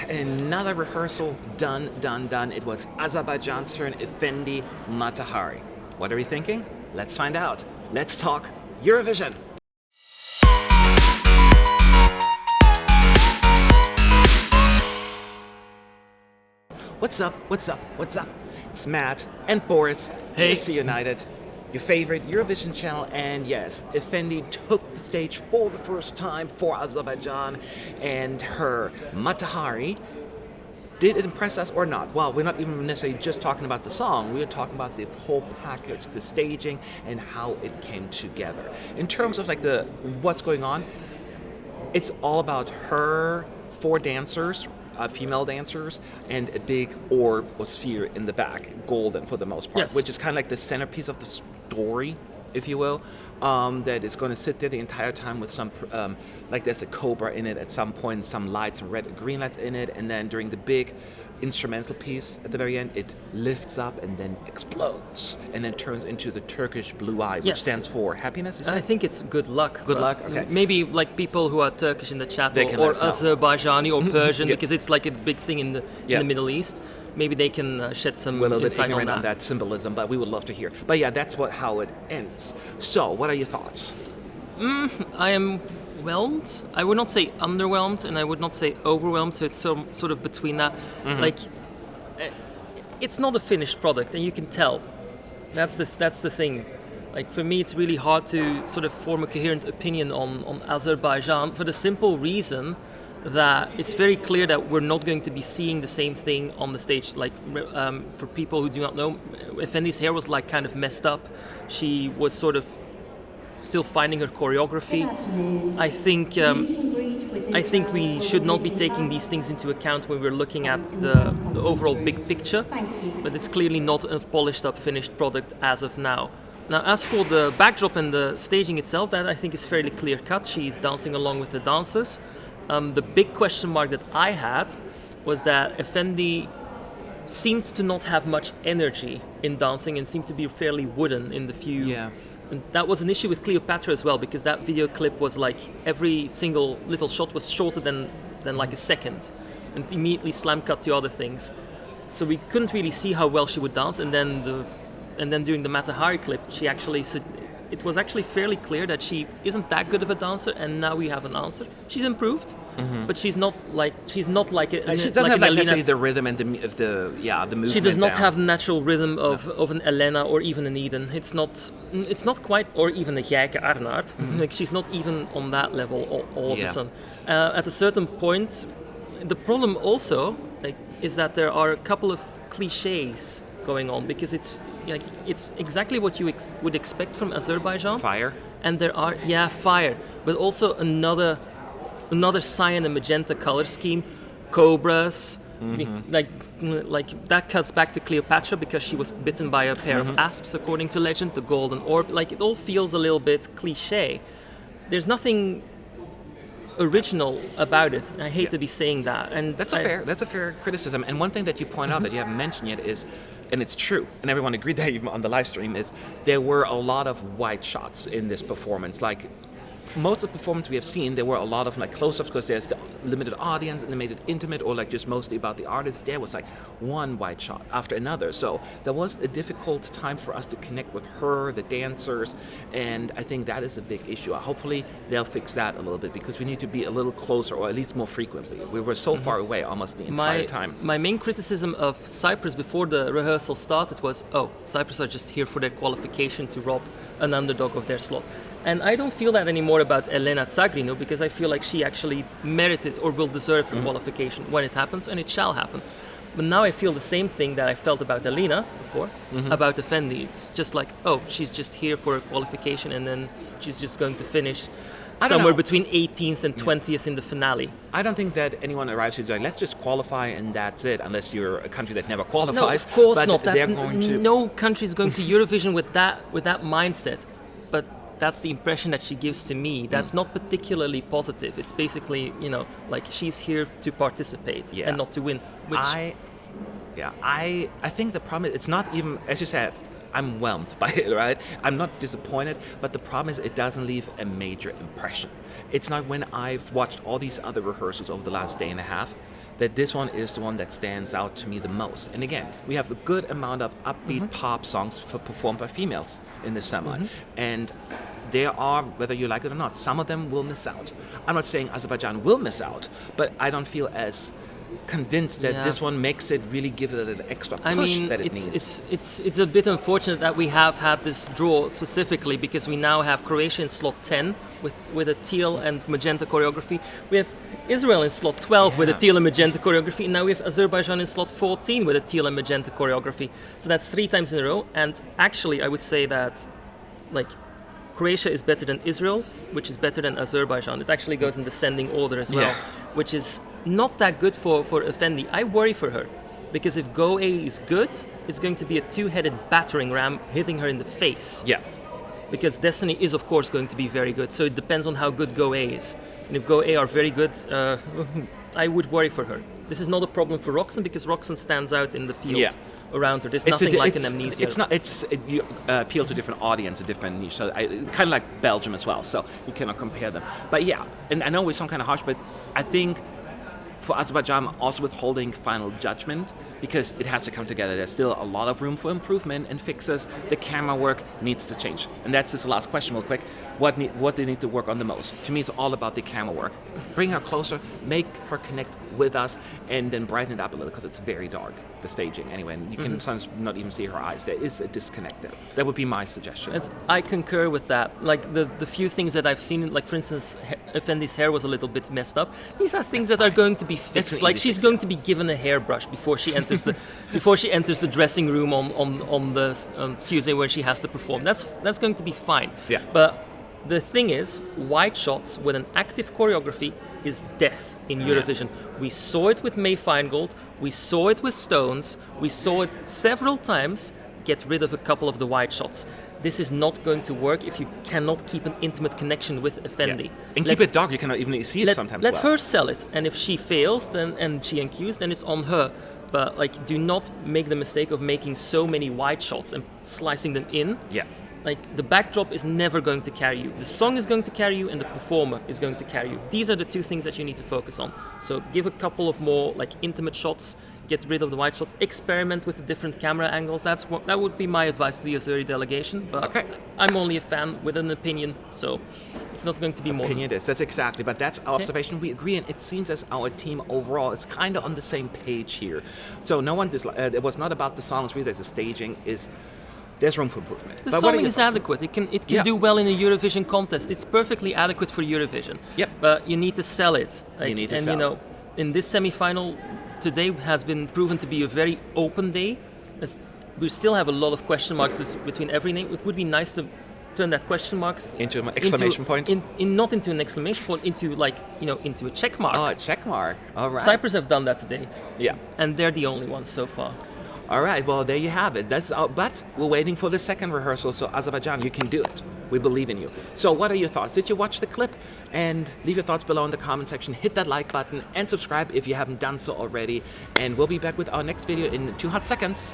Another rehearsal done. It was Azerbaijan's turn, Efendi Matahari. What are we thinking? Let's find out. Let's talk Eurovision. What's up? It's Matt and Boris. Hey. AC United, your favorite Eurovision channel, and yes, Efendi took the stage for the first time for Azerbaijan, and her Matahari. Did it impress us or not? Well, we're not even necessarily just talking about the song. We're talking about the whole package, the staging, and how it came together. In terms of like the what's going on, it's all about her four dancers, female dancers, and a big orb or sphere in the back, golden for the most part, Yes. which is kind of like the centerpiece of the story, if you will. That is going to sit there the entire time with some, like there's a cobra in it at some point, some lights, red and green lights in it, and then during the big instrumental piece at the very end, it lifts up and then explodes, and then turns into the Turkish blue eye, which Yes. stands for happiness, you said? I think it's good luck. Good but luck, okay. Maybe like people who are Turkish in the chat They can or let us know. Azerbaijani or Persian, Yeah. because it's like a big thing in the Middle East. Maybe they can shed some We're a little bit insight ignorant on on that. that symbolism, but we would love to hear. But yeah, that's how it ends. So, what are your thoughts? I am whelmed. I would not say underwhelmed, and I would not say overwhelmed. So it's some sort of between that. Like, it's not a finished product, and you can tell. That's the thing. Like for me, it's really hard to sort of form a coherent opinion on Azerbaijan for the simple reason that it's very clear that we're not going to be seeing the same thing on the stage. Like for people who do not know, Efendi's hair was like kind of messed up. She was sort of still finding her choreography. I think we should not be taking these things into account when we're looking at the overall big picture. But it's clearly not a polished up finished product as of now. Now, as for the backdrop and the staging itself, that I think is fairly clear cut. She's dancing along with the dancers. The big question mark that I had was that Efendi seemed to not have much energy in dancing and seemed to be fairly wooden in the few. Yeah. And that was an issue with Cleopatra as well, because that video clip was like every single little shot was shorter than like a second, and immediately slam cut to other things. So we couldn't really see how well she would dance. And then during the Matahari clip, it was actually fairly clear that she isn't that good of a dancer, and now we have an answer. She's improved, but she's not like a. She doesn't like have an like necessarily Elena. the rhythm and the movement. She does not down. have the natural rhythm of an Elena or even an Eden. It's not quite, or even a Jijke Arnaert. Like she's not even on that level all of a sudden. At a certain point, the problem also is that there are a couple of cliches going on, because it's exactly what you would expect from Azerbaijan. Fire. And there are fire, but also another cyan and magenta color scheme, cobras, like that cuts back to Cleopatra because she was bitten by a pair of asps, according to legend, the golden orb. Like it all feels a little bit cliche. There's nothing original about it. I hate to be saying that, and That's a fair criticism. And one thing that you point out that you haven't mentioned yet is, and it's true, and everyone agreed that even on the live stream, is there were a lot of wide shots in this performance. Like most of the performance we have seen, there were a lot of like close-ups because there's the limited audience and they made it intimate, or like just mostly about the artist. There was like one wide shot after another. So there was a difficult time for us to connect with her, the dancers, and I think that is a big issue. Hopefully they'll fix that a little bit, because we need to be a little closer, or at least more frequently. We were so far away almost the entire time. My main criticism of Cyprus before the rehearsal started was, Cyprus are just here for their qualification to rob an underdog of their slot. And I don't feel that anymore about Elena Tsagrinu, because I feel like she actually merited or will deserve her qualification when it happens, and it shall happen. But now I feel the same thing that I felt about Elena before, about Efendi. It's just like, she's just here for a qualification, and then she's just going to finish somewhere between 18th and 20th in the finale. I don't think that anyone arrives here like, let's just qualify and that's it, unless you're a country that never qualifies. No, of course but not. They're going to... No country's going to Eurovision with that mindset. But that's the impression that she gives to me. That's not particularly positive. It's basically, like she's here to participate and not to win. Which I think the problem is, it's not even, as you said, I'm whelmed by it, right? I'm not disappointed, but the problem is it doesn't leave a major impression. It's not when I've watched all these other rehearsals over the last day and a half that this one is the one that stands out to me the most. And again, we have a good amount of upbeat pop songs performed by females in this semi. And there are, whether you like it or not, some of them will miss out. I'm not saying Azerbaijan will miss out, but I don't feel as convinced that this one makes it really give it an extra push that it needs. It's a bit unfortunate that we have had this draw specifically because we now have Croatia in slot 10 with a teal and magenta choreography. We have Israel in slot 12 with a teal and magenta choreography, and now we have Azerbaijan in slot 14 with a teal and magenta choreography. So that's 3 times in a row. And actually, I would say that, like, Croatia is better than Israel, which is better than Azerbaijan. It actually goes in descending order as well, which is not that good for Efendi. I worry for her, because if Go A is good, it's going to be a 2-headed battering ram hitting her in the face. Yeah. Because Destiny is, of course, going to be very good. So it depends on how good Go A is. And if Go A are very good, I would worry for her. This is not a problem for Roxanne, because Roxanne stands out in the field around her. There's nothing like an amnesia. You appeal to a different audience, a different niche. So kind of like Belgium as well. So you cannot compare them. But yeah, and I know we sound kind of harsh, but I think for Azerbaijan, I'm also withholding final judgment because it has to come together. There's still a lot of room for improvement and fixes. The camera work needs to change. And that's just the last question real quick. What do they need to work on the most? To me, it's all about the camera work. Bring her closer, make her connect with us, and then brighten it up a little because it's very dark, the staging anyway. And you can sometimes not even see her eyes. There is a disconnect there. That would be my suggestion. And I concur with that. Like the few things that I've seen, like for instance, Efendi's hair was a little bit messed up. These are things that are going to be fixed. Like she's going to be given a hairbrush before she enters the dressing room on Tuesday when she has to perform. That's going to be fine. Yeah. But the thing is, white shots with an active choreography is death in Eurovision. We saw it with May Feingold, we saw it with Stones, we saw it several times get rid of a couple of the white shots. This is not going to work if you cannot keep an intimate connection with Efendi. Yeah. And keep it dark, you cannot even see it sometimes. Let her sell it, and if she fails and she encues, then it's on her. But like, do not make the mistake of making so many white shots and slicing them in. Yeah. Like, the backdrop is never going to carry you. The song is going to carry you, and the performer is going to carry you. These are the 2 things that you need to focus on. So give a couple of more like intimate shots, get rid of the white shots, experiment with the different camera angles. That would be my advice to the Azeri delegation. But I'm only a fan with an opinion, so it's not going to be more. Opinion is, that's exactly, but that's our observation. We agree, and it seems as our team overall is kind of on the same page here. So no one it was not about the songs, really. The staging is. There's room for improvement. The song is adequate. It can do well in a Eurovision contest. It's perfectly adequate for Eurovision. Yep. But you need to sell it. You need to sell it. In this semi-final, today has been proven to be a very open day. We still have a lot of question marks between every name. It would be nice to turn that question marks into an exclamation point. Not into an exclamation point, into a check mark. Oh, a check mark. All right. Cyprus have done that today. Yeah. And they're the only ones so far. All right, well, there you have it. But we're waiting for the second rehearsal, so Azerbaijan, you can do it. We believe in you. So what are your thoughts? Did you watch the clip? And leave your thoughts below in the comment section. Hit that like button and subscribe if you haven't done so already. And we'll be back with our next video in 2 hot seconds.